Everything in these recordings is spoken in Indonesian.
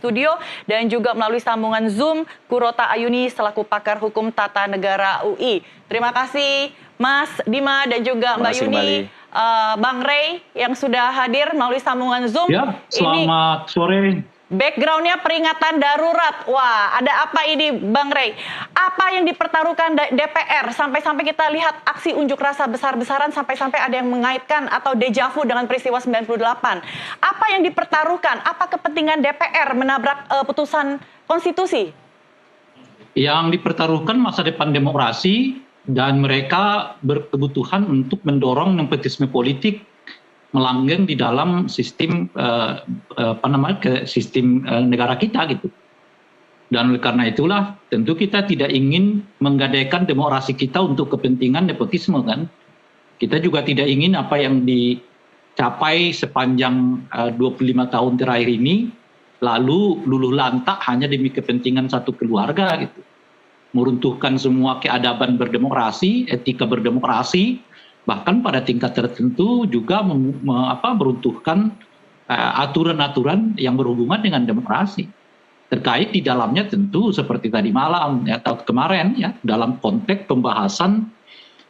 studio, dan juga melalui sambungan Zoom Kurota Ayuni selaku pakar hukum tata negara UI. Terima kasih Mas Dima dan juga Mbak Yuni, Bang Rey yang sudah hadir melalui sambungan Zoom. Ya, selamat sore. Backgroundnya peringatan darurat. Wah, ada apa ini Bang Rey? Apa yang dipertaruhkan DPR sampai-sampai kita lihat aksi unjuk rasa besar-besaran, sampai-sampai ada yang mengaitkan atau dejavu dengan peristiwa 98. Apa yang dipertaruhkan? Apa kepentingan DPR menabrak putusan konstitusi? Yang dipertaruhkan masa depan demokrasi, dan mereka berkebutuhan untuk mendorong nepotisme politik melanggeng di dalam sistem sistem negara kita gitu. Dan oleh karena itulah tentu kita tidak ingin menggadaikan demokrasi kita untuk kepentingan nepotisme kan. Kita juga tidak ingin apa yang dicapai sepanjang 25 tahun terakhir ini lalu luluh lantak hanya demi kepentingan satu keluarga gitu. Meruntuhkan semua keadaban berdemokrasi, etika berdemokrasi, bahkan pada tingkat tertentu juga meruntuhkan aturan-aturan yang berhubungan dengan demokrasi. Terkait di dalamnya tentu seperti tadi malam atau kemarin ya, dalam konteks pembahasan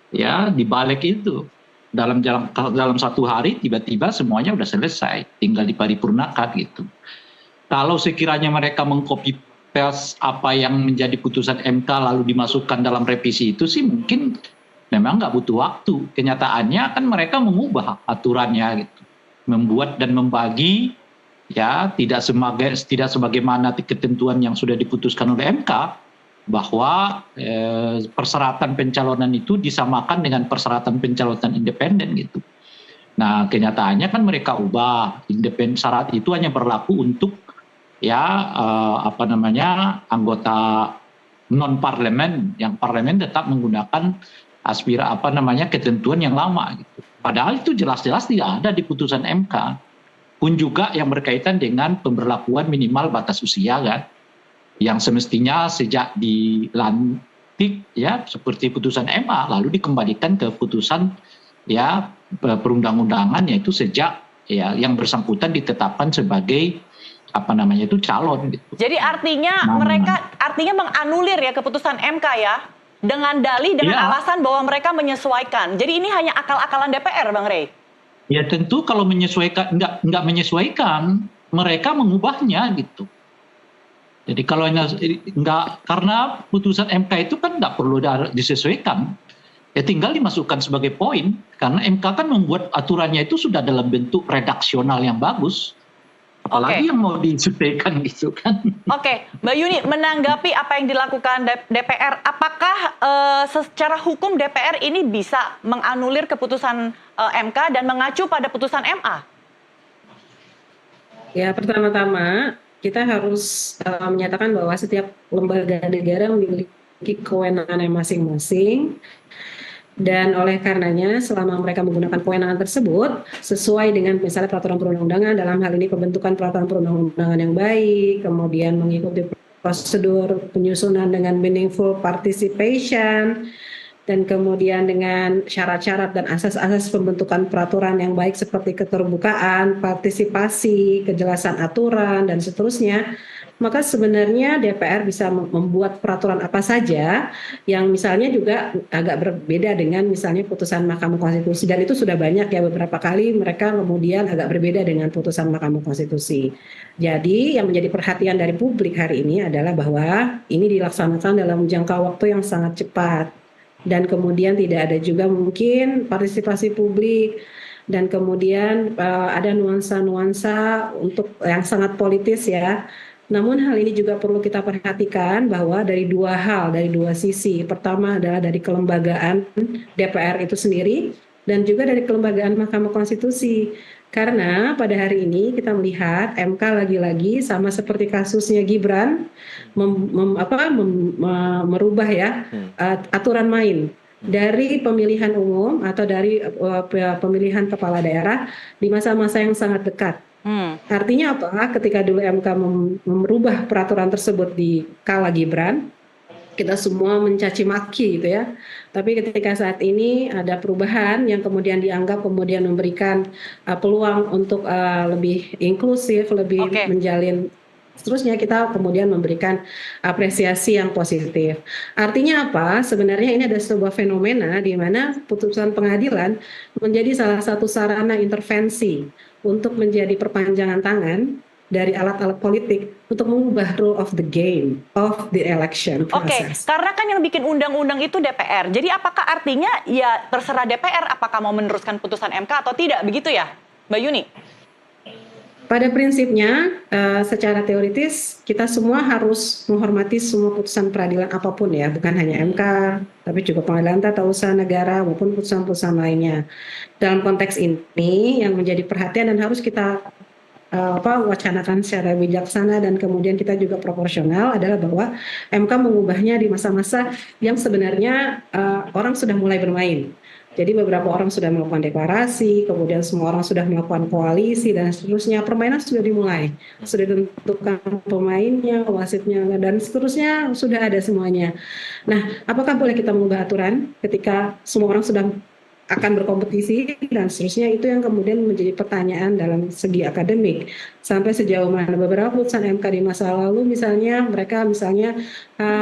ya di balik itu. Dalam satu hari tiba-tiba semuanya sudah selesai, tinggal diparipurnakan gitu. Kalau sekiranya mereka mengcopy paste apa yang menjadi putusan MK lalu dimasukkan dalam revisi itu sih mungkin memang nggak butuh waktu. Kenyataannya kan mereka mengubah aturannya gitu, membuat dan membagi ya tidak sebagaimana ketentuan yang sudah diputuskan oleh MK bahwa persyaratan pencalonan itu disamakan dengan persyaratan pencalonan independen gitu. Nah kenyataannya kan mereka ubah, syarat itu hanya berlaku untuk ya anggota non parlemen, yang parlemen tetap menggunakan ketentuan yang lama gitu. Padahal itu jelas-jelas tidak ada di putusan MK. Pun juga yang berkaitan dengan pemberlakuan minimal batas usia kan, yang semestinya sejak dilantik ya seperti putusan MA lalu dikembalikan ke putusan ya perundang-undangan, yaitu sejak ya yang bersangkutan ditetapkan sebagai calon gitu. Jadi artinya mereka menganulir ya keputusan MK ya? Dengan dalih, dengan alasan bahwa mereka menyesuaikan. Jadi ini hanya akal-akalan DPR, Bang Rey? Ya tentu kalau menyesuaikan, nggak menyesuaikan, mereka mengubahnya gitu. Jadi kalau nggak, karena putusan MK itu kan nggak perlu disesuaikan. Ya tinggal dimasukkan sebagai poin, karena MK kan membuat aturannya itu sudah dalam bentuk redaksional yang bagus. Apalagi yang mau disesuaikan gitu kan. Oke, Mbak Yuni, menanggapi apa yang dilakukan DPR, apakah secara hukum DPR ini bisa menganulir keputusan MK dan mengacu pada putusan MA? Ya, pertama-tama kita harus menyatakan bahwa setiap lembaga negara memiliki kewenangannya masing-masing. Dan oleh karenanya selama mereka menggunakan kewenangan tersebut sesuai dengan misalnya peraturan perundang-undangan, dalam hal ini pembentukan peraturan perundang-undangan yang baik, kemudian mengikuti prosedur penyusunan dengan meaningful participation, dan kemudian dengan syarat-syarat dan asas-asas pembentukan peraturan yang baik seperti keterbukaan, partisipasi, kejelasan aturan, dan seterusnya, maka sebenarnya DPR bisa membuat peraturan apa saja yang misalnya juga agak berbeda dengan misalnya putusan Mahkamah Konstitusi, dan itu sudah banyak ya, beberapa kali mereka kemudian agak berbeda dengan putusan Mahkamah Konstitusi. Jadi yang menjadi perhatian dari publik hari ini adalah bahwa ini dilaksanakan dalam jangka waktu yang sangat cepat, dan kemudian tidak ada juga mungkin partisipasi publik, dan kemudian ada nuansa-nuansa untuk yang sangat politis ya. Namun hal ini juga perlu kita perhatikan bahwa dari dua hal, dari dua sisi. Pertama adalah dari kelembagaan DPR itu sendiri dan juga dari kelembagaan Mahkamah Konstitusi. Karena pada hari ini kita melihat MK lagi-lagi sama seperti kasusnya Gibran merubah ya aturan main dari pemilihan umum atau dari pemilihan kepala daerah di masa-masa yang sangat dekat. Artinya apa? Ketika dulu MK merubah peraturan tersebut di kala Gibran, kita semua mencaci maki gitu ya. Tapi ketika saat ini ada perubahan yang kemudian dianggap kemudian memberikan peluang untuk lebih inklusif, lebih menjalin seterusnya kita kemudian memberikan apresiasi yang positif. Artinya apa? Sebenarnya ini ada sebuah fenomena di mana putusan pengadilan menjadi salah satu sarana intervensi untuk menjadi perpanjangan tangan dari alat-alat politik untuk mengubah rule of the game of the election process. Karena kan yang bikin undang-undang itu DPR. Jadi apakah artinya ya terserah DPR apakah mau meneruskan putusan MK atau tidak, begitu ya, Mbak Yuni? Pada prinsipnya, secara teoritis kita semua harus menghormati semua putusan peradilan apapun ya, bukan hanya MK, tapi juga Pengadilan Tata Usaha Negara maupun putusan-putusan lainnya. Dalam konteks ini yang menjadi perhatian dan harus kita wacanakan secara bijaksana dan kemudian kita juga proporsional adalah bahwa MK mengubahnya di masa-masa yang sebenarnya orang sudah mulai bermain. Jadi beberapa orang sudah melakukan deklarasi, kemudian semua orang sudah melakukan koalisi dan seterusnya. Permainan sudah dimulai, sudah ditentukan pemainnya, wasitnya dan seterusnya sudah ada semuanya. Nah, apakah boleh kita mengubah aturan ketika semua orang sudah akan berkompetisi dan seterusnya? Itu yang kemudian menjadi pertanyaan dalam segi akademik. Sampai sejauh mana beberapa putusan MK di masa lalu misalnya mereka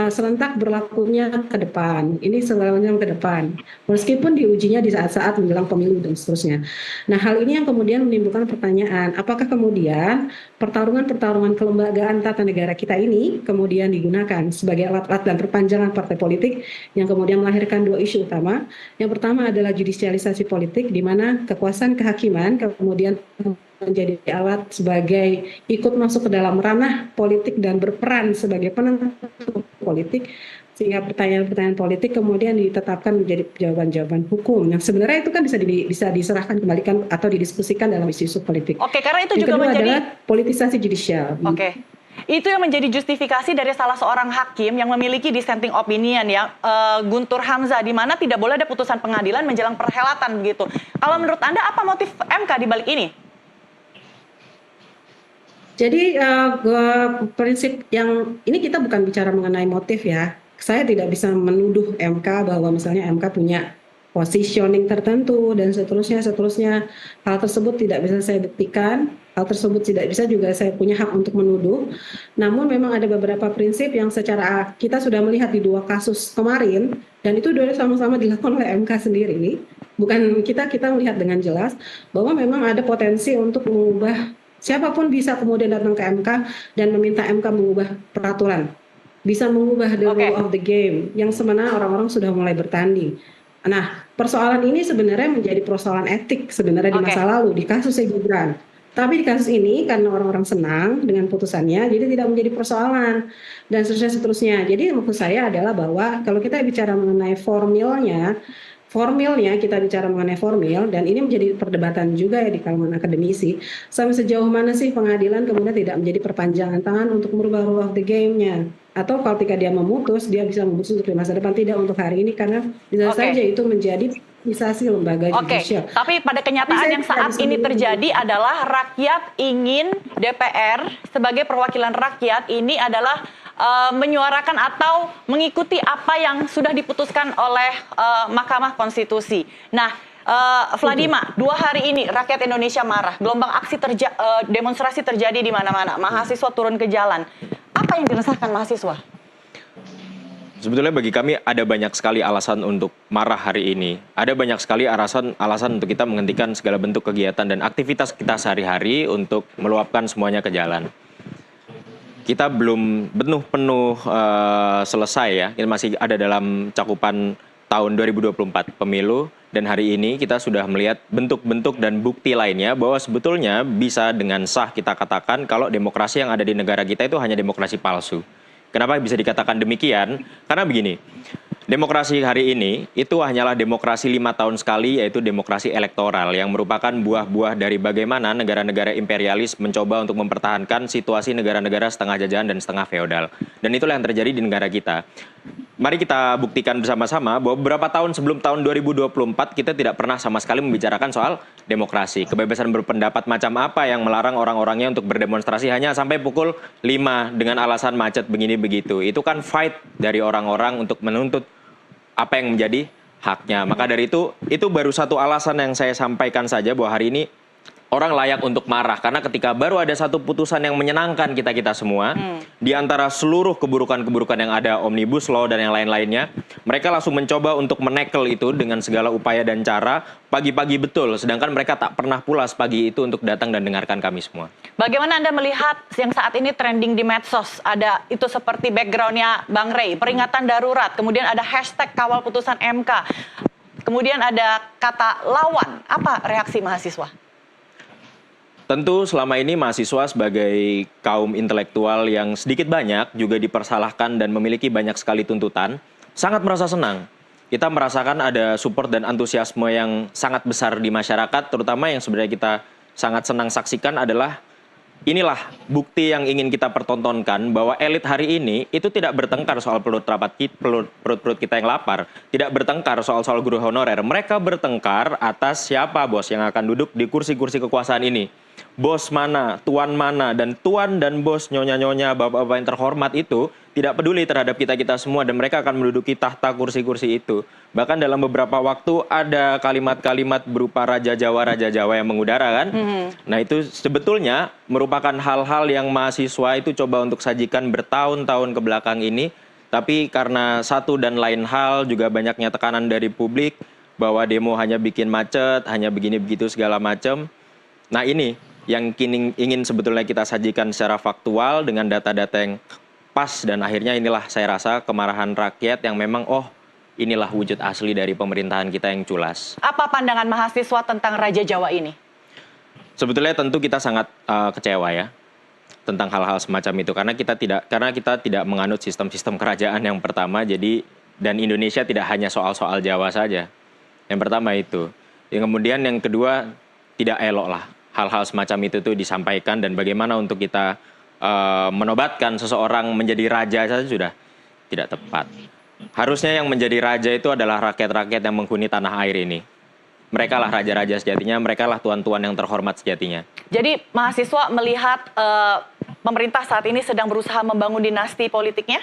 serentak berlakunya ke depan, ini selamanya ke depan, meskipun diujinya di saat-saat menjelang pemilu dan seterusnya. Nah, hal ini yang kemudian menimbulkan pertanyaan, apakah kemudian pertarungan-pertarungan kelembagaan tata negara kita ini kemudian digunakan sebagai alat-alat dan perpanjangan partai politik yang kemudian melahirkan dua isu utama. Yang pertama adalah judisialisasi politik, di mana kekuasaan kehakiman kemudian menjadi alat sebagai ikut masuk ke dalam ranah politik dan berperan sebagai penentu politik, sehingga pertanyaan-pertanyaan politik kemudian ditetapkan menjadi jawaban-jawaban hukum yang sebenarnya itu kan bisa diserahkan kembalikan atau didiskusikan dalam isu-isu politik. Karena itu yang juga kedua menjadi adalah politisasi judicial. Itu yang menjadi justifikasi dari salah seorang hakim yang memiliki dissenting opinion ya, Guntur Hamzah, di mana tidak boleh ada putusan pengadilan menjelang perhelatan begitu. Kalau menurut Anda apa motif MK di balik ini? Jadi prinsip yang ini kita bukan bicara mengenai motif ya. Saya tidak bisa menuduh MK bahwa misalnya MK punya positioning tertentu dan seterusnya. Hal tersebut tidak bisa saya buktikan, hal tersebut tidak bisa juga saya punya hak untuk menuduh. Namun memang ada beberapa prinsip yang secara kita sudah melihat di dua kasus kemarin dan itu sudah sama-sama dilakukan oleh MK sendiri. Bukan kita melihat dengan jelas bahwa memang ada potensi untuk mengubah. Siapapun bisa kemudian datang ke MK dan meminta MK mengubah peraturan, bisa mengubah the rule of the game yang sebenarnya orang-orang sudah mulai bertanding. Nah, persoalan ini sebenarnya menjadi persoalan etik sebenarnya di masa lalu di kasus Gibran. Tapi di kasus ini karena orang-orang senang dengan putusannya, jadi tidak menjadi persoalan dan seterusnya. Jadi maksud saya adalah bahwa kalau kita bicara mengenai formilnya kita bicara mengenai formil dan ini menjadi perdebatan juga ya di kalangan akademisi, sampai sejauh mana sih pengadilan kemudian tidak menjadi perpanjangan tangan untuk merubah rule of the game-nya, atau kalau ketika dia memutus dia bisa memutus untuk di masa depan, tidak untuk hari ini karena bisa saja itu menjadi politisasi lembaga judicial. Tapi pada kenyataan yang saat ini terjadi adalah rakyat ingin DPR sebagai perwakilan rakyat ini adalah menyuarakan atau mengikuti apa yang sudah diputuskan oleh Mahkamah Konstitusi. Nah, Vladima, 2 hari ini rakyat Indonesia marah, gelombang aksi demonstrasi terjadi di mana-mana, mahasiswa turun ke jalan. Apa yang dirasakan mahasiswa? Sebetulnya bagi kami ada banyak sekali alasan untuk marah hari ini. Ada banyak sekali alasan untuk kita menghentikan segala bentuk kegiatan dan aktivitas kita sehari-hari untuk meluapkan semuanya ke jalan. Kita belum penuh selesai ya, kita masih ada dalam cakupan tahun 2024 pemilu, dan hari ini kita sudah melihat bentuk-bentuk dan bukti lainnya bahwa sebetulnya bisa dengan sah kita katakan kalau demokrasi yang ada di negara kita itu hanya demokrasi palsu. Kenapa bisa dikatakan demikian? Karena begini, demokrasi hari ini itu hanyalah demokrasi 5 tahun sekali, yaitu demokrasi elektoral yang merupakan buah-buah dari bagaimana negara-negara imperialis mencoba untuk mempertahankan situasi negara-negara setengah jajahan dan setengah feodal. Dan itulah yang terjadi di negara kita. Mari kita buktikan bersama-sama bahwa beberapa tahun sebelum tahun 2024 kita tidak pernah sama sekali membicarakan soal demokrasi. Kebebasan berpendapat macam apa yang melarang orang-orangnya untuk berdemonstrasi hanya sampai pukul 5 dengan alasan macet begini begitu. Itu kan fight dari orang-orang untuk menuntut apa yang menjadi haknya. Maka dari itu baru satu alasan yang saya sampaikan saja bahwa hari ini orang layak untuk marah karena ketika baru ada satu putusan yang menyenangkan kita semua di antara seluruh keburukan-keburukan yang ada, Omnibus Law dan yang lain-lainnya, mereka langsung mencoba untuk menekel itu dengan segala upaya dan cara pagi-pagi betul, sedangkan mereka tak pernah pulas pagi itu untuk datang dan dengarkan kami semua. Bagaimana Anda melihat yang saat ini trending di medsos? Ada itu seperti backgroundnya Bang Rey, peringatan darurat, kemudian ada hashtag kawal putusan MK, kemudian ada kata lawan. Apa reaksi mahasiswa? Tentu selama ini mahasiswa sebagai kaum intelektual yang sedikit banyak juga dipersalahkan dan memiliki banyak sekali tuntutan, sangat merasa senang. Kita merasakan ada support dan antusiasme yang sangat besar di masyarakat, terutama yang sebenarnya kita sangat senang saksikan adalah inilah bukti yang ingin kita pertontonkan bahwa elit hari ini itu tidak bertengkar soal perut-perut kita yang lapar, tidak bertengkar soal guru honorer. Mereka bertengkar atas siapa bos yang akan duduk di kursi-kursi kekuasaan ini. Bos mana, tuan mana, dan tuan dan bos, nyonya-nyonya, bapak-bapak yang terhormat itu tidak peduli terhadap kita-kita semua dan mereka akan menduduki tahta kursi-kursi itu. Bahkan dalam beberapa waktu ada kalimat-kalimat berupa Raja Jawa yang mengudara kan. Nah itu sebetulnya merupakan hal-hal yang mahasiswa itu coba untuk sajikan bertahun-tahun ke belakang ini. Tapi karena satu dan lain hal juga banyaknya tekanan dari publik bahwa demo hanya bikin macet, hanya begini-begitu segala macam. Nah ini yang kini ingin sebetulnya kita sajikan secara faktual dengan data-data yang pas dan akhirnya inilah saya rasa kemarahan rakyat yang memang inilah wujud asli dari pemerintahan kita yang culas. Apa pandangan mahasiswa tentang Raja Jawa ini? Sebetulnya tentu kita sangat kecewa ya tentang hal-hal semacam itu karena kita tidak menganut sistem-sistem kerajaan yang pertama dan Indonesia tidak hanya soal-soal Jawa saja. Yang pertama itu. Yang kemudian yang kedua tidak elok lah hal-hal semacam itu tuh disampaikan dan bagaimana untuk kita menobatkan seseorang menjadi raja saja sudah tidak tepat. Harusnya yang menjadi raja itu adalah rakyat-rakyat yang menghuni tanah air ini. Mereka lah raja-raja sejatinya, mereka lah tuan-tuan yang terhormat sejatinya. Jadi mahasiswa melihat pemerintah saat ini sedang berusaha membangun dinasti politiknya?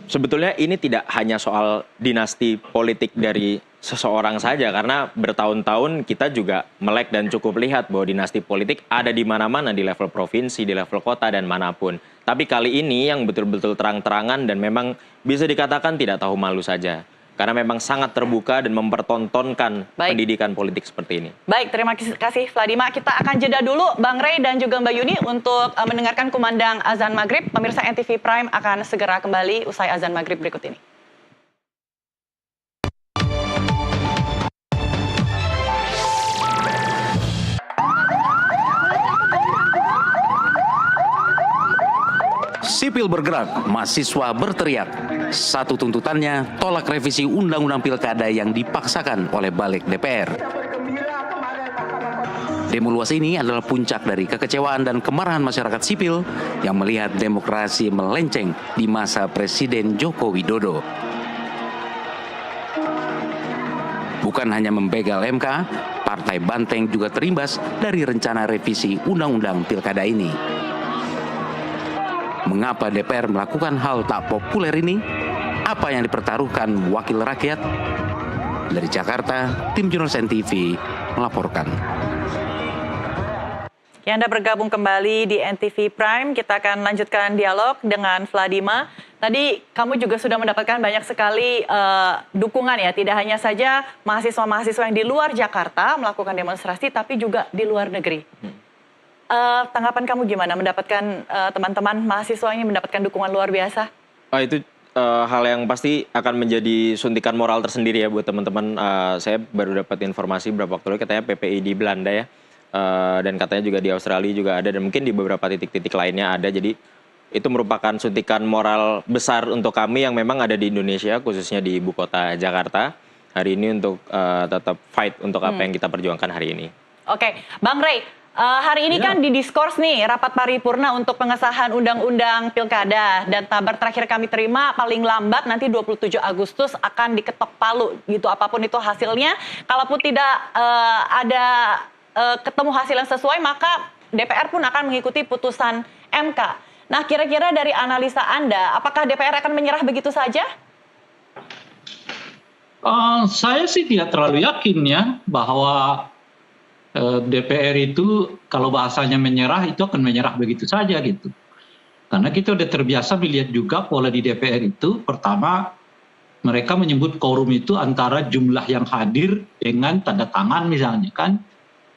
Sebetulnya ini tidak hanya soal dinasti politik dari seseorang saja, karena bertahun-tahun kita juga melek dan cukup lihat bahwa dinasti politik ada di mana-mana, di level provinsi, di level kota, dan manapun. Tapi kali ini yang betul-betul terang-terangan dan memang bisa dikatakan tidak tahu malu saja. Karena memang sangat terbuka dan mempertontonkan pendidikan politik seperti ini. Baik, terima kasih Vladima. Kita akan jeda dulu Bang Rey dan juga Mbak Yuni untuk mendengarkan kumandang azan maghrib. Pemirsa NTV Prime akan segera kembali usai azan maghrib berikut ini. Sipil bergerak, mahasiswa berteriak. Satu tuntutannya, tolak revisi Undang-Undang Pilkada yang dipaksakan oleh balik DPR. Demo luas ini adalah puncak dari kekecewaan dan kemarahan masyarakat sipil yang melihat demokrasi melenceng di masa Presiden Joko Widodo. Bukan hanya membegal MK, Partai Banteng juga terimbas dari rencana revisi Undang-Undang Pilkada ini. Mengapa DPR melakukan hal tak populer ini? Apa yang dipertaruhkan wakil rakyat? Dari Jakarta, tim Jurnalis NTV melaporkan. Ya, Anda bergabung kembali di NTV Prime. Kita akan lanjutkan dialog dengan Vladima. Tadi kamu juga sudah mendapatkan banyak sekali dukungan ya. Tidak hanya saja mahasiswa-mahasiswa yang di luar Jakarta melakukan demonstrasi, tapi juga di luar negeri. Tanggapan kamu gimana mendapatkan teman-teman mahasiswa ini mendapatkan dukungan luar biasa? Itu hal yang pasti akan menjadi suntikan moral tersendiri ya buat teman-teman. Saya baru dapat informasi beberapa waktu lalu katanya PPI di Belanda ya, dan katanya juga di Australia juga ada dan mungkin di beberapa titik-titik lainnya ada. Jadi itu merupakan suntikan moral besar untuk kami yang memang ada di Indonesia, khususnya di ibu kota Jakarta hari ini untuk tetap fight untuk apa yang kita perjuangkan hari ini. Oke, Bang Rey. Hari ini kan di diskors nih rapat paripurna untuk pengesahan undang-undang pilkada dan kabar terakhir kami terima paling lambat nanti 27 Agustus akan diketok palu gitu apapun itu hasilnya. Kalaupun tidak ada ketemu hasil yang sesuai maka DPR pun akan mengikuti putusan MK. Nah kira-kira dari analisa Anda apakah DPR akan menyerah begitu saja? Saya sih tidak terlalu yakin ya bahwa DPR itu kalau bahasanya menyerah itu akan menyerah begitu saja gitu. Karena kita udah terbiasa melihat juga pola di DPR itu, pertama mereka menyebut quorum itu antara jumlah yang hadir dengan tanda tangan misalnya kan,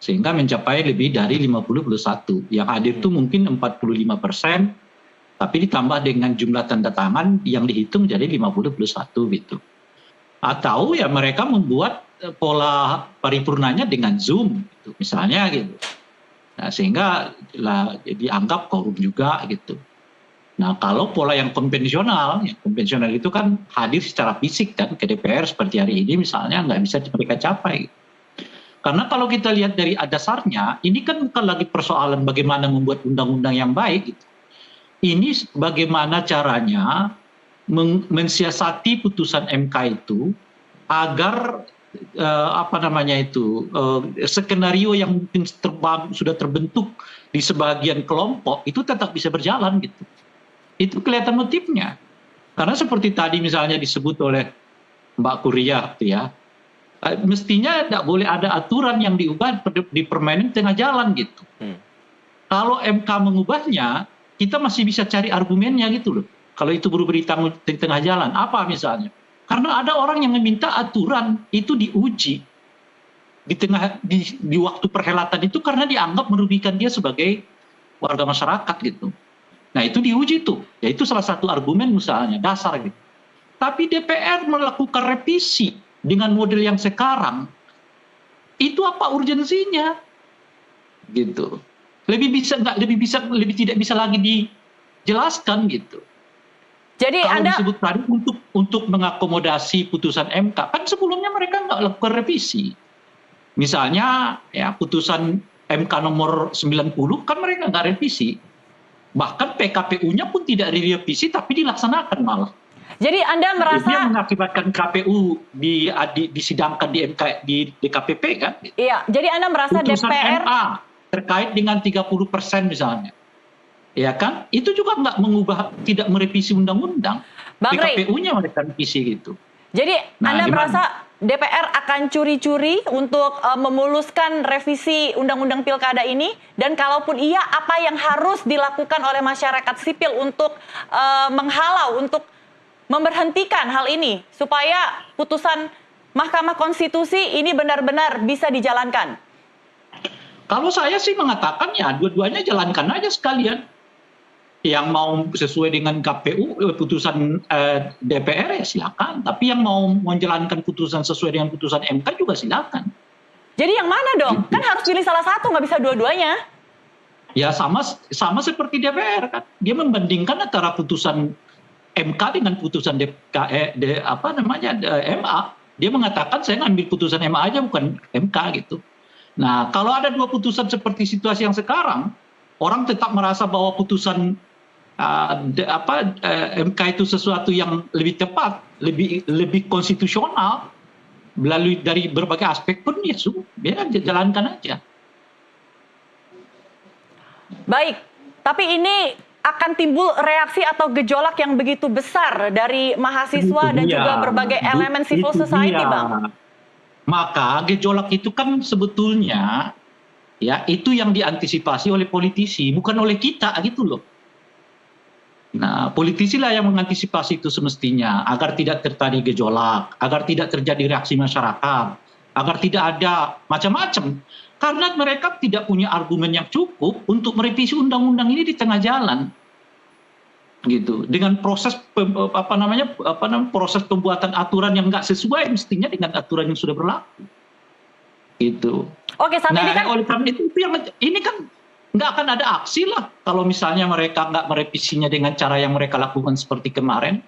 sehingga mencapai lebih dari 50+1. Yang hadir itu mungkin 45%, tapi ditambah dengan jumlah tanda tangan yang dihitung jadi 50+1 gitu. Atau ya mereka membuat pola paripurnanya dengan Zoom gitu, misalnya gitu. Nah, sehingga dianggap quorum juga gitu. Nah, kalau pola yang konvensional itu kan hadir secara fisik kan ke DPR seperti hari ini misalnya nggak bisa mereka capai. Karena kalau kita lihat dari dasarnya, ini kan bukan lagi persoalan bagaimana membuat undang-undang yang baik gitu. Ini bagaimana caranya mensiasati putusan MK itu agar skenario yang mungkin sudah terbentuk di sebagian kelompok itu tetap bisa berjalan gitu. Itu kelihatan motifnya. Karena seperti tadi misalnya disebut oleh Mbak Kuria gitu ya, mestinya tidak boleh ada aturan yang diubah di permen tengah jalan gitu. Kalau MK mengubahnya, kita masih bisa cari argumennya gitu loh. Kalau itu berubah di tengah jalan, apa misalnya? Karena ada orang yang meminta aturan itu diuji di waktu perhelatan itu karena dianggap merugikan dia sebagai warga masyarakat gitu. Nah itu diuji tuh, ya itu salah satu argumen misalnya dasar gitu. Tapi DPR melakukan revisi dengan model yang sekarang, itu apa urgensinya? Gitu. Lebih tidak bisa lagi dijelaskan gitu. Jadi kalau Anda disebut tadi untuk mengakomodasi putusan MK, kan sebelumnya mereka nggak lakukan revisi. Misalnya ya putusan MK nomor 90 kan mereka nggak revisi. Bahkan PKPU-nya pun tidak direvisi tapi dilaksanakan malah. Jadi Anda merasa itu yang mengakibatkan KPU disidangkan di MK di DKPP kan? Iya, jadi Anda merasa putusan DPR MA terkait dengan 30% misalnya. Ya kan? Itu juga nggak mengubah, tidak merevisi undang-undang. Bang Rey, PKPU-nya mereka revisi gitu. jadi Nah, Anda gimana? merasa DPR akan curi-curi untuk memuluskan revisi undang-undang pilkada ini, dan kalaupun iya, apa yang harus dilakukan oleh masyarakat sipil untuk menghalau, untuk memberhentikan hal ini supaya putusan Mahkamah Konstitusi ini benar-benar bisa dijalankan? Kalau saya sih mengatakan ya dua-duanya jalankan aja sekalian. Yang mau sesuai dengan KPU putusan DPR ya silakan, tapi yang mau menjalankan putusan sesuai dengan putusan MK juga silakan. Jadi yang mana dong? Kan harus pilih salah satu, nggak bisa dua-duanya. Ya sama seperti DPR kan, dia membandingkan antara putusan MK dengan putusan MA. Dia mengatakan saya ngambil putusan MA aja bukan MK gitu. Nah kalau ada dua putusan seperti situasi yang sekarang, orang tetap merasa bahwa putusan MK itu sesuatu yang lebih tepat, lebih konstitusional melalui dari berbagai aspek pun ya jalankan aja. Baik, tapi ini akan timbul reaksi atau gejolak yang begitu besar dari mahasiswa dan juga berbagai elemen civil society, Bang. Maka gejolak itu kan sebetulnya ya itu yang diantisipasi oleh politisi, bukan oleh kita gitu loh. Nah, politisi lah yang mengantisipasi itu semestinya agar tidak terjadi gejolak, agar tidak terjadi reaksi masyarakat, agar tidak ada macam-macam. Karena mereka tidak punya argumen yang cukup untuk merevisi undang-undang ini di tengah jalan. Gitu. Dengan proses proses pembuatan aturan yang nggak sesuai mestinya dengan aturan yang sudah berlaku. Gitu. Oke, sampai ini kan oleh karena itu ini kan nggak akan ada aksi lah kalau misalnya mereka nggak merevisinya dengan cara yang mereka lakukan seperti kemarin.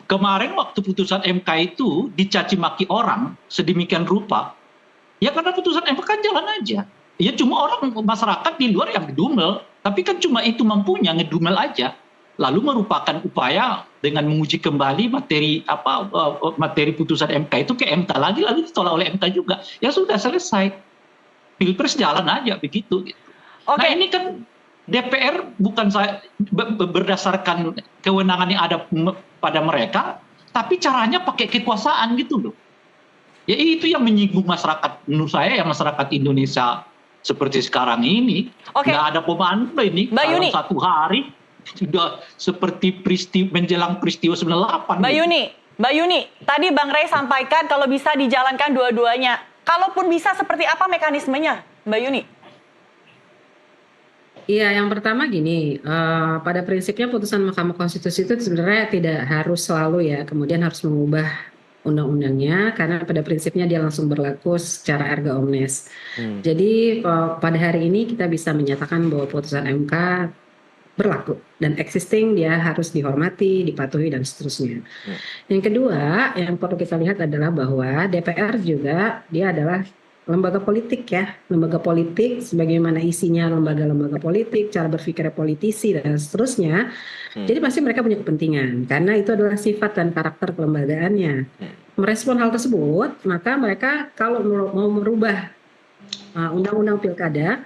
Kemarin waktu putusan MK itu dicaci maki orang sedemikian rupa, ya karena putusan MK kan jalan aja. Ya cuma orang masyarakat di luar yang ngedumel, tapi kan cuma itu mampunya ngedumel aja. Lalu merupakan upaya dengan menguji kembali materi putusan MK itu ke MK lagi, lalu ditolak oleh MK juga. Ya sudah selesai. Pilpres jalan aja begitu. Gitu. Oke. Nah ini kan DPR bukan berdasarkan kewenangan yang ada pada mereka, tapi caranya pakai kekuasaan gitu loh. Ya itu yang menyinggung masyarakat, menurut saya ya masyarakat Indonesia seperti sekarang ini. Oke. Nggak ada pemandu ini. Mbak Dalam Yuni. satu hari sudah seperti menjelang peristiwa 98. Mbak Yuni, tadi Bang Rey sampaikan kalau bisa dijalankan dua-duanya. Kalaupun bisa, seperti apa mekanismenya, Mbak Yuni? Iya, yang pertama gini, pada prinsipnya putusan Mahkamah Konstitusi itu sebenarnya tidak harus selalu ya, kemudian harus mengubah undang-undangnya, karena pada prinsipnya dia langsung berlaku secara erga omnes. Jadi pada hari ini kita bisa menyatakan bahwa putusan MK berlaku dan existing, dia harus dihormati, dipatuhi dan seterusnya. Yang kedua, yang perlu kita lihat adalah bahwa DPR juga dia adalah lembaga politik ya, lembaga politik sebagaimana isinya lembaga-lembaga politik, cara berpikirnya politisi dan seterusnya. Jadi pasti mereka punya kepentingan karena itu adalah sifat dan karakter kelembagaannya. Merespon hal tersebut, maka mereka kalau mau merubah undang-undang pilkada,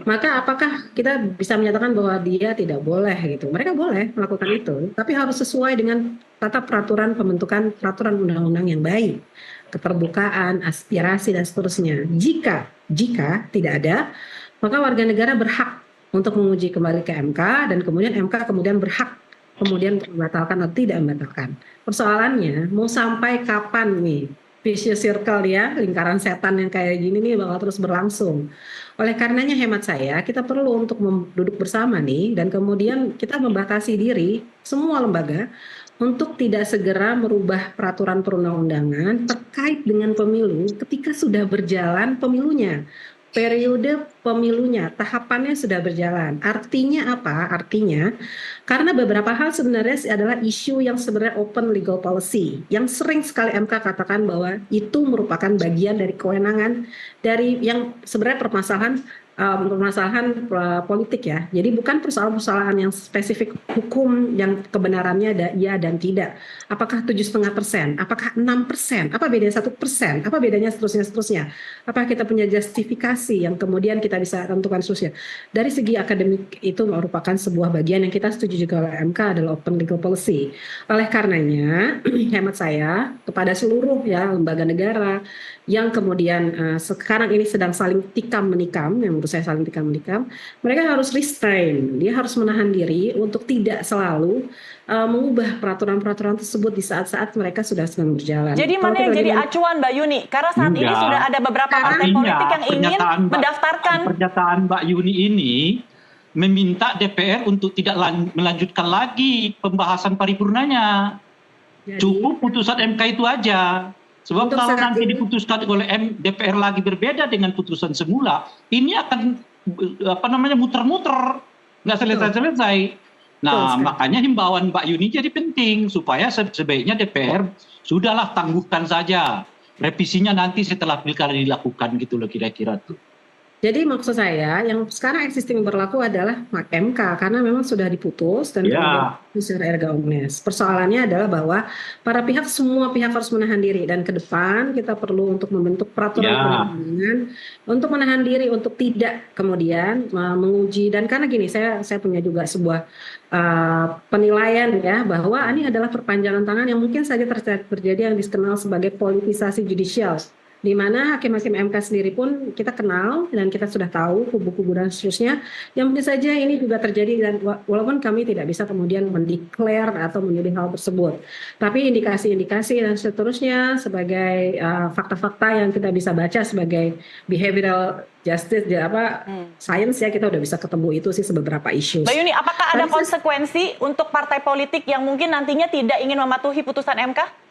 maka apakah kita bisa menyatakan bahwa dia tidak boleh gitu? Mereka boleh melakukan itu, tapi harus sesuai dengan tata peraturan pembentukan peraturan undang-undang yang baik, keterbukaan, aspirasi dan seterusnya. Jika tidak ada, maka warga negara berhak untuk menguji kembali ke MK dan kemudian MK kemudian berhak kemudian membatalkan atau tidak membatalkan. Persoalannya mau sampai kapan nih vicious circle ya, lingkaran setan yang kayak gini nih bakal terus berlangsung. Oleh karenanya hemat saya, kita perlu untuk duduk bersama nih dan kemudian kita membatasi diri semua lembaga untuk tidak segera merubah peraturan perundang-undangan terkait dengan pemilu ketika sudah berjalan pemilunya. Periode pemilunya, tahapannya sudah berjalan. Artinya apa? Artinya karena beberapa hal sebenarnya adalah isu yang sebenarnya open legal policy, yang sering sekali MK katakan bahwa itu merupakan bagian dari kewenangan dari yang sebenarnya permasalahan politik ya. Jadi bukan persoalan-persoalan yang spesifik hukum yang kebenarannya ada iya dan tidak. Apakah 7,5%? Apakah 6%? Apa bedanya 1%? Apa bedanya seterusnya? Apakah kita punya justifikasi yang kemudian kita bisa tentukan seterusnya? Dari segi akademik itu merupakan sebuah bagian yang kita setuju juga oleh MK adalah open legal policy. Oleh karenanya, hemat saya kepada seluruh ya lembaga negara yang kemudian sekarang ini sedang saling tikam menikam, yang menurut saya saling tikam menikam, mereka harus restrain, dia harus menahan diri untuk tidak selalu mengubah peraturan-peraturan tersebut di saat-saat mereka sudah sedang berjalan. Jadi mana yang jadi acuan Mbak Yuni? Karena saat ini sudah ada beberapa partai politik yang ingin mendaftarkan. Pernyataan Mbak Yuni ini meminta DPR untuk tidak melanjutkan lagi pembahasan paripurnanya. Cukup putusan MK itu aja. Sebab kalau nanti diputuskan oleh DPR lagi berbeda dengan putusan semula, ini akan muter-muter, nggak selesai-selesai. Nah, makanya himbauan Mbak Yuni jadi penting supaya sebaiknya DPR sudahlah tangguhkan saja revisinya nanti setelah pilkada dilakukan gitu loh kira-kira tuh. Jadi maksud saya yang sekarang existing berlaku adalah MK karena memang sudah diputus dan kemudian secara erga omnes. Persoalannya adalah bahwa semua pihak harus menahan diri dan ke depan kita perlu untuk membentuk peraturan perundang-undangan untuk menahan diri untuk tidak kemudian menguji dan karena gini saya punya juga sebuah penilaian ya bahwa ini adalah perpanjangan tangan yang mungkin saja terjadi yang dikenal sebagai politisasi judicial. Di mana hakim-hakim MK sendiri pun kita kenal dan kita sudah tahu kubu-kubu dan seterusnya yang mungkin saja ini juga terjadi dan walaupun kami tidak bisa kemudian mendeklar atau menyebut hal tersebut tapi indikasi-indikasi dan seterusnya sebagai fakta-fakta yang kita bisa baca sebagai behavioral justice science ya kita udah bisa ketemu itu sih beberapa isu. Mbak Yuni, apakah ada konsekuensi untuk partai politik yang mungkin nantinya tidak ingin mematuhi putusan MK?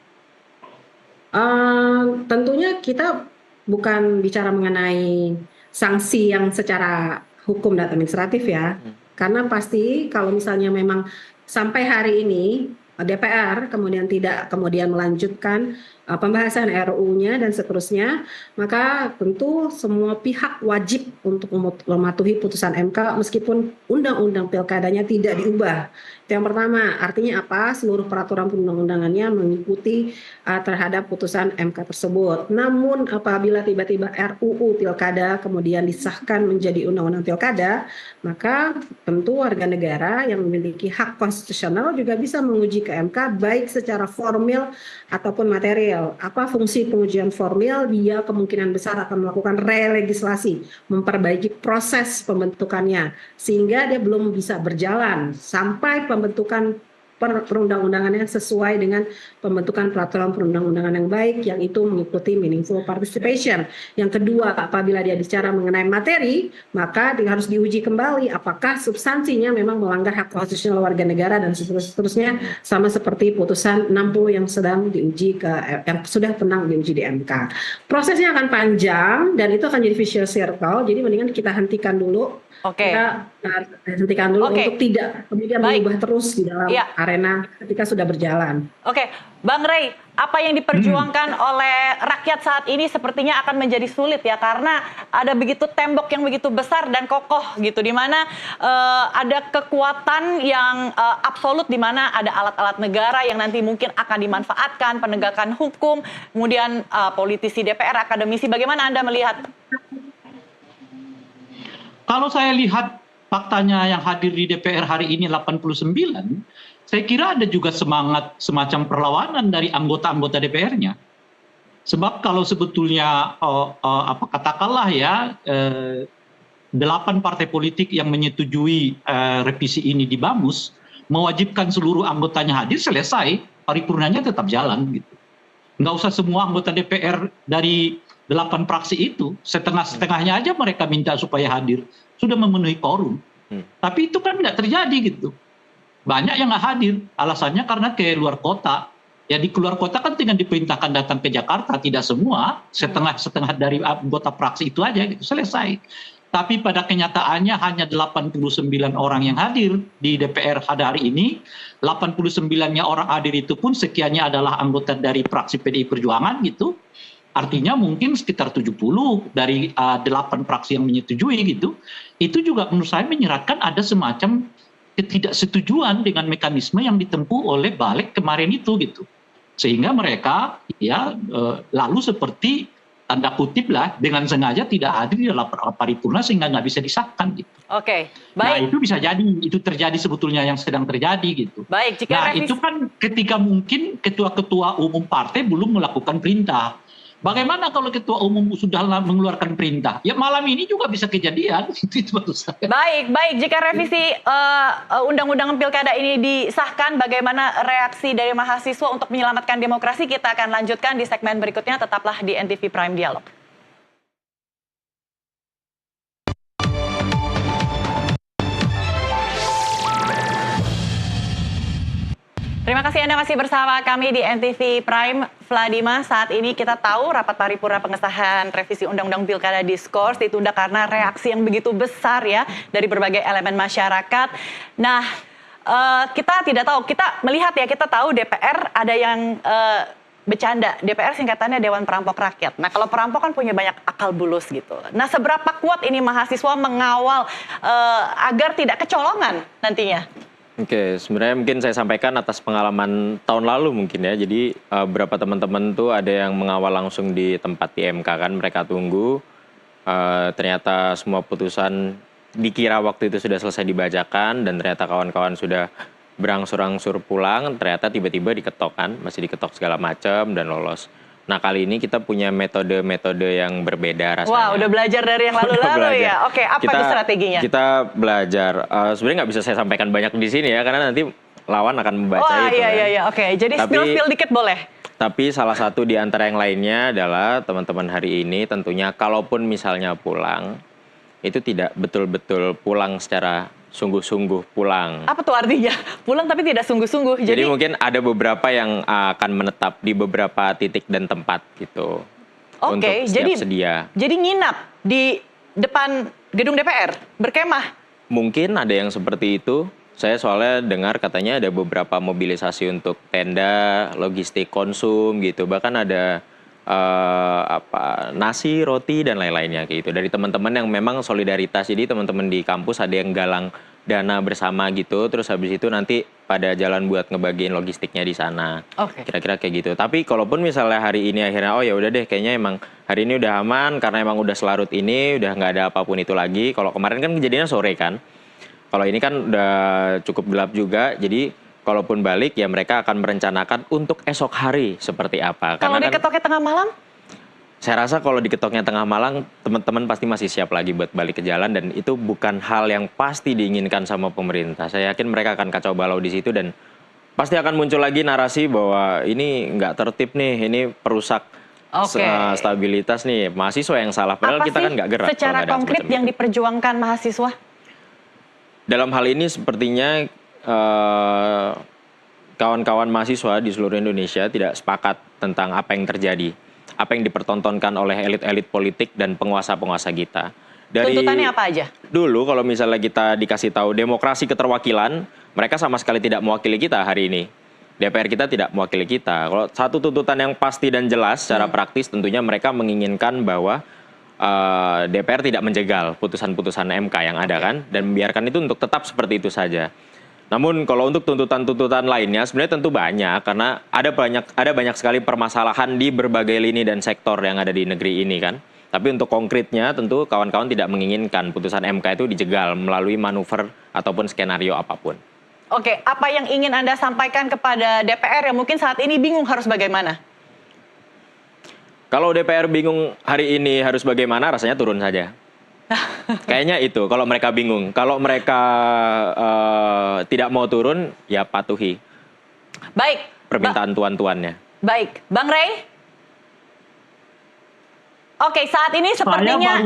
Tentunya kita bukan bicara mengenai sanksi yang secara hukum dan administratif ya, karena pasti kalau misalnya memang sampai hari ini DPR kemudian tidak kemudian melanjutkan pembahasan RUU-nya dan seterusnya, maka tentu semua pihak wajib untuk mematuhi putusan MK meskipun undang-undang pilkadanya tidak diubah. Itu yang pertama, artinya apa? Seluruh peraturan perundang-undangannya mengikuti terhadap putusan MK tersebut. Namun apabila tiba-tiba RUU pilkada kemudian disahkan menjadi undang-undang pilkada, maka tentu warga negara yang memiliki hak konstitusional juga bisa menguji ke MK baik secara formil ataupun material. formil. Apa fungsi pengujian formil? Dia kemungkinan besar akan melakukan relegislasi, memperbaiki proses pembentukannya, sehingga dia belum bisa berjalan sampai pembentukan perundang-undangannya sesuai dengan pembentukan peraturan perundang-undangan yang baik, yang itu mengikuti meaningful participation. Yang kedua, apabila dia bicara mengenai materi, maka dia harus diuji kembali apakah substansinya memang melanggar hak konstitusional warga negara dan seterusnya, sama seperti putusan 60 yang sedang diuji yang sudah pernah diuji di MK. Prosesnya akan panjang dan itu akan jadi vicious circle. Jadi mendingan kita hentikan dulu. Oke. Kita hentikan dulu untuk tidak kemudian berubah terus di dalam arena ketika sudah berjalan. Oke, Bang Rey, apa yang diperjuangkan oleh rakyat saat ini sepertinya akan menjadi sulit ya, karena ada begitu tembok yang begitu besar dan kokoh gitu, di mana ada kekuatan yang absolut, di mana ada alat-alat negara yang nanti mungkin akan dimanfaatkan, penegakan hukum, kemudian politisi DPR, akademisi. Bagaimana Anda melihat? Kalau saya lihat faktanya yang hadir di DPR hari ini 89, saya kira ada juga semangat semacam perlawanan dari anggota-anggota DPR-nya. Sebab kalau sebetulnya katakanlah ya 8 partai politik yang menyetujui revisi ini di Bamus mewajibkan seluruh anggotanya hadir, selesai, paripurnanya tetap jalan gitu. Nggak usah semua anggota DPR dari 8 fraksi itu, setengah-setengahnya aja mereka minta supaya hadir, sudah memenuhi quorum. Tapi itu kan nggak terjadi gitu. Banyak yang nggak hadir, alasannya karena ke luar kota. Ya di keluar kota kan dengan diperintahkan datang ke Jakarta, tidak semua, setengah-setengah dari anggota fraksi itu aja gitu, selesai. Tapi pada kenyataannya hanya 89 orang yang hadir di DPR pada hari ini. 89-nya orang hadir itu pun sekiannya adalah anggota dari fraksi PDI Perjuangan gitu. Artinya mungkin sekitar 70 dari 8 fraksi yang menyetujui gitu. Itu juga menurut saya menyeratkan ada semacam ketidaksetujuan dengan mekanisme yang ditempuh oleh Balik kemarin itu gitu. Sehingga mereka ya lalu seperti tanda kutip lah dengan sengaja tidak hadir di dalam paripurna sehingga nggak bisa disahkan gitu. Oke, baik. Nah itu bisa jadi, itu terjadi sebetulnya yang sedang terjadi gitu. Baik, jika itu kan ketika mungkin ketua-ketua umum partai belum melakukan perintah. Bagaimana kalau ketua umum sudah mengeluarkan perintah? Ya malam ini juga bisa kejadian. Itu maksud saya. Baik. Jika revisi undang-undang pilkada ini disahkan, bagaimana reaksi dari mahasiswa untuk menyelamatkan demokrasi? Kita akan lanjutkan di segmen berikutnya. Tetaplah di NTV Prime Dialog. Terima kasih Anda masih bersama kami di NTV Prime. Vladima, saat ini kita tahu rapat paripurna pengesahan revisi Undang-Undang Pilkada Diskurs ditunda karena reaksi yang begitu besar ya dari berbagai elemen masyarakat. Nah, kita tidak tahu, kita melihat ya, kita tahu DPR ada yang bercanda, DPR singkatannya Dewan Perampok Rakyat. Nah, kalau perampok kan punya banyak akal bulus gitu. Nah, seberapa kuat ini mahasiswa mengawal agar tidak kecolongan nantinya? Oke, sebenarnya mungkin saya sampaikan atas pengalaman tahun lalu mungkin ya. Jadi beberapa teman-teman tuh ada yang mengawal langsung di tempat di MK kan, mereka tunggu. Ternyata semua putusan dikira waktu itu sudah selesai dibacakan dan ternyata kawan-kawan sudah berangsur-angsur pulang, ternyata tiba-tiba diketok kan, masih diketok segala macam dan lolos. Nah kali ini kita punya metode-metode yang berbeda rasanya. Wah, udah belajar dari yang lalu-lalu ya. Oke, apa itu strateginya? Kita belajar. Sebenarnya nggak bisa saya sampaikan banyak di sini ya, karena nanti lawan akan membaca itu. Iya. Oke, jadi spill dikit boleh. Tapi salah satu di antara yang lainnya adalah teman-teman hari ini tentunya kalaupun misalnya pulang, itu tidak betul-betul pulang secara sungguh-sungguh pulang. Apa tuh artinya? Pulang tapi tidak sungguh-sungguh. Jadi mungkin ada beberapa yang akan menetap di beberapa titik dan tempat gitu. Oke, jadi sedia. Jadi nginap di depan gedung DPR, berkemah. Mungkin ada yang seperti itu. Saya soalnya dengar katanya ada beberapa mobilisasi untuk tenda, logistik konsum gitu. Bahkan ada nasi, roti dan lain-lainnya gitu dari teman-teman yang memang solidaritas. Jadi teman-teman di kampus ada yang galang dana bersama gitu, terus habis itu nanti pada jalan buat ngebagiin logistiknya di sana. Kira-kira kayak gitu. Tapi kalaupun misalnya hari ini akhirnya oh ya udah deh kayaknya emang hari ini udah aman karena emang udah selarut ini, udah nggak ada apapun itu lagi. Kalau kemarin kan kejadiannya sore kan. Kalau ini kan udah cukup gelap juga, jadi kalaupun balik ya mereka akan merencanakan untuk esok hari seperti apa. Kalau Karena kan diketoknya tengah malam? saya rasa kalau diketoknya tengah malam, teman-teman pasti masih siap lagi buat balik ke jalan dan itu bukan hal yang pasti diinginkan sama pemerintah. Saya yakin mereka akan kacau balau di situ dan pasti akan muncul lagi narasi bahwa ini nggak tertib nih, ini perusak stabilitas nih, mahasiswa yang salah. Padahal Apa kita sih kan nggak gerak. secara kalau nggak ada konkret semacam yang itu. diperjuangkan mahasiswa? Dalam hal ini sepertinya kawan-kawan mahasiswa di seluruh Indonesia tidak sepakat tentang apa yang terjadi, apa yang dipertontonkan oleh elit-elit politik dan penguasa-penguasa kita. Tuntutannya apa aja? Dulu kalau misalnya kita dikasih tahu demokrasi keterwakilan, mereka sama sekali tidak mewakili kita hari ini. DPR kita tidak mewakili kita. Kalau satu tuntutan yang pasti dan jelas secara praktis tentunya mereka menginginkan bahwa DPR tidak menjegal putusan-putusan MK yang ada kan dan membiarkan itu untuk tetap seperti itu saja. Namun kalau untuk tuntutan-tuntutan lainnya sebenarnya tentu banyak karena ada banyak sekali permasalahan di berbagai lini dan sektor yang ada di negeri ini kan. Tapi untuk konkretnya tentu kawan-kawan tidak menginginkan putusan MK itu dijegal melalui manuver ataupun skenario apapun. Oke, apa yang ingin Anda sampaikan kepada DPR yang mungkin saat ini bingung harus bagaimana? Kalau DPR bingung hari ini harus bagaimana, rasanya turun saja. Kayaknya itu, kalau mereka bingung. Kalau mereka tidak mau turun, ya patuhi Baik. permintaan tuan-tuannya. Baik, Bang Rey? Oke, saat ini sepertinya...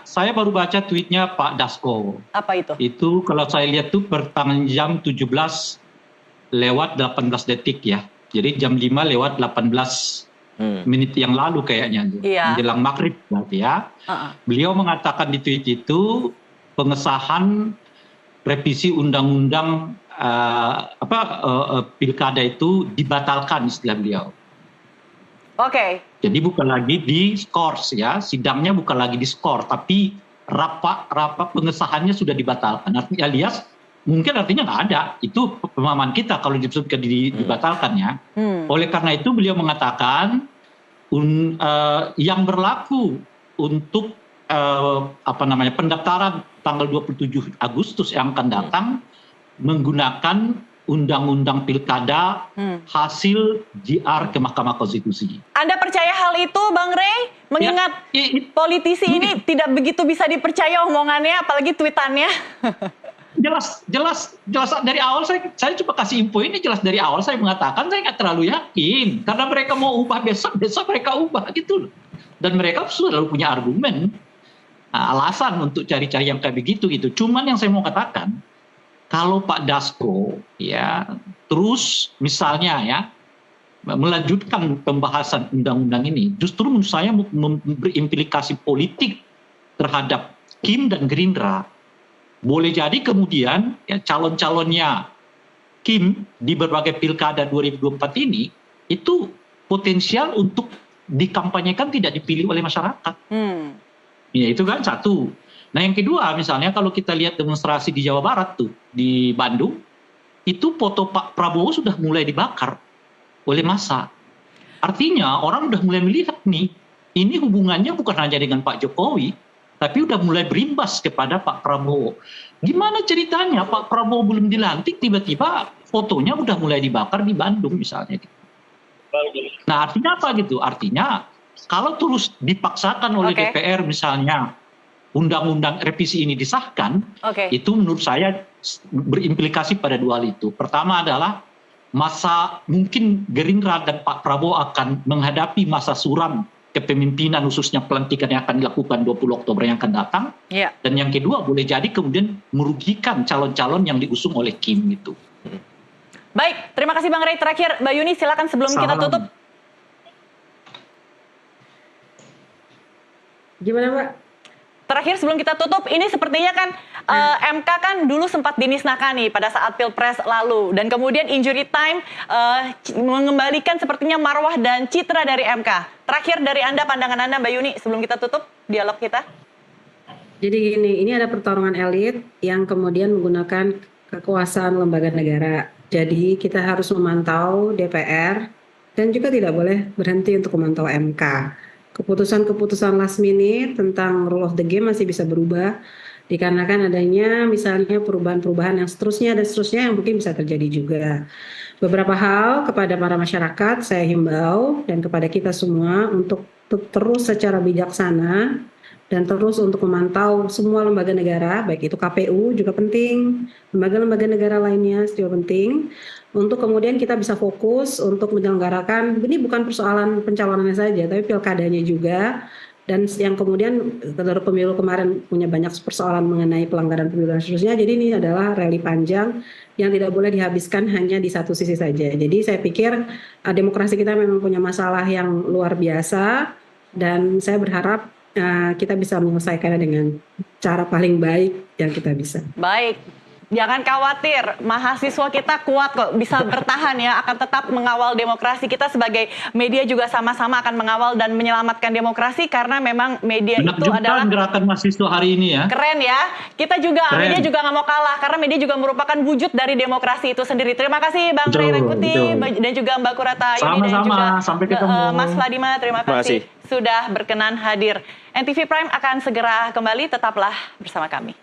Saya baru baca tweetnya Pak Dasko. Apa itu? Itu kalau saya lihat tuh pertengahan jam 17 lewat 18 detik ya. Jadi jam 5 lewat 18 menit yang lalu kayaknya. Iya. Menjelang maghrib berarti ya. Beliau mengatakan di tweet itu pengesahan revisi undang-undang pilkada itu dibatalkan istilah beliau. Oke. Jadi bukan lagi di skors ya, sidangnya bukan lagi di skor, tapi rapat pengesahannya sudah dibatalkan. Artinya alias mungkin artinya nggak ada. Itu pemahaman kita kalau disebutkan dibatalkan ya. Oleh karena itu beliau mengatakan yang berlaku untuk pendaftaran tanggal 27 Agustus yang akan datang menggunakan undang-undang pilkada hasil JR ke Mahkamah Konstitusi. Anda percaya hal itu, Bang Rey? Mengingat politisi ini tidak begitu bisa dipercaya omongannya, apalagi tweetannya. Jelas dari awal saya coba kasih info ini jelas dari awal saya mengatakan saya nggak terlalu yakin karena mereka mau ubah besok mereka ubah gitu loh. Dan mereka sudah lalu punya argumen alasan untuk cari-cari yang kayak begitu gitu. Cuman yang saya mau katakan kalau Pak Dasko ya terus misalnya ya melanjutkan pembahasan undang-undang ini, justru menurut saya berimplikasi politik terhadap Kim dan Gerindra. Boleh jadi kemudian ya, calon-calonnya Kim di berbagai pilkada 2024 ini itu potensial untuk dikampanyekan tidak dipilih oleh masyarakat. Ya itu kan satu. Nah yang kedua misalnya kalau kita lihat demonstrasi di Jawa Barat tuh, di Bandung, itu foto Pak Prabowo sudah mulai dibakar oleh massa. Artinya orang sudah mulai melihat nih, ini hubungannya bukan hanya dengan Pak Jokowi, tapi udah mulai berimbas kepada Pak Prabowo. Gimana ceritanya Pak Prabowo belum dilantik, tiba-tiba fotonya udah mulai dibakar di Bandung misalnya. Nah artinya apa gitu? Artinya kalau terus dipaksakan oleh DPR misalnya, undang-undang revisi ini disahkan, itu menurut saya berimplikasi pada dua hal itu. Pertama adalah mungkin Gerindra dan Pak Prabowo akan menghadapi masa suram kepemimpinan khususnya pelantikan yang akan dilakukan 20 Oktober yang akan datang. Dan yang kedua boleh jadi kemudian merugikan calon-calon yang diusung oleh Kim gitu. Baik, terima kasih Bang Rey. Terakhir Mbak Yuni silakan sebelum kita tutup. Gimana Mbak? Terakhir sebelum kita tutup, ini sepertinya kan MK kan dulu sempat dinisnahkan nih pada saat Pilpres lalu. Dan kemudian injury time mengembalikan sepertinya marwah dan citra dari MK. Terakhir dari Anda, pandangan Anda Mbak Yuni sebelum kita tutup dialog kita. Jadi gini, ini ada pertarungan elit yang kemudian menggunakan kekuasaan lembaga negara. Jadi kita harus memantau DPR dan juga tidak boleh berhenti untuk memantau MK. Keputusan-keputusan last minute tentang rule of the game masih bisa berubah dikarenakan adanya misalnya perubahan-perubahan yang seterusnya dan seterusnya yang mungkin bisa terjadi juga. Beberapa hal kepada para masyarakat saya himbau dan kepada kita semua untuk terus secara bijaksana dan terus untuk memantau semua lembaga negara, baik itu KPU juga penting, lembaga-lembaga negara lainnya juga penting, untuk kemudian kita bisa fokus untuk menyelenggarakan, ini bukan persoalan pencalonannya saja, tapi pilkadanya juga, dan yang kemudian dari pemilu kemarin punya banyak persoalan mengenai pelanggaran pemilu dan seterusnya, jadi ini adalah rally panjang yang tidak boleh dihabiskan hanya di satu sisi saja. Jadi saya pikir demokrasi kita memang punya masalah yang luar biasa, dan saya berharap kita bisa menyelesaikannya dengan cara paling baik yang kita bisa. Baik, jangan khawatir, mahasiswa kita kuat kok, bisa bertahan ya, akan tetap mengawal demokrasi. Kita sebagai media juga sama-sama akan mengawal dan menyelamatkan demokrasi, karena memang media itu adalah gerakan mahasiswa hari ini ya. Keren ya, kita juga, media juga nggak mau kalah, karena media juga merupakan wujud dari demokrasi itu sendiri. Terima kasih Bang Ray Rangkuti dan juga Mbak Kurata Yuni, dan juga sampai ketemu. Mas Vladimir, terima kasih sudah berkenan hadir. NTV Prime akan segera kembali, tetaplah bersama kami.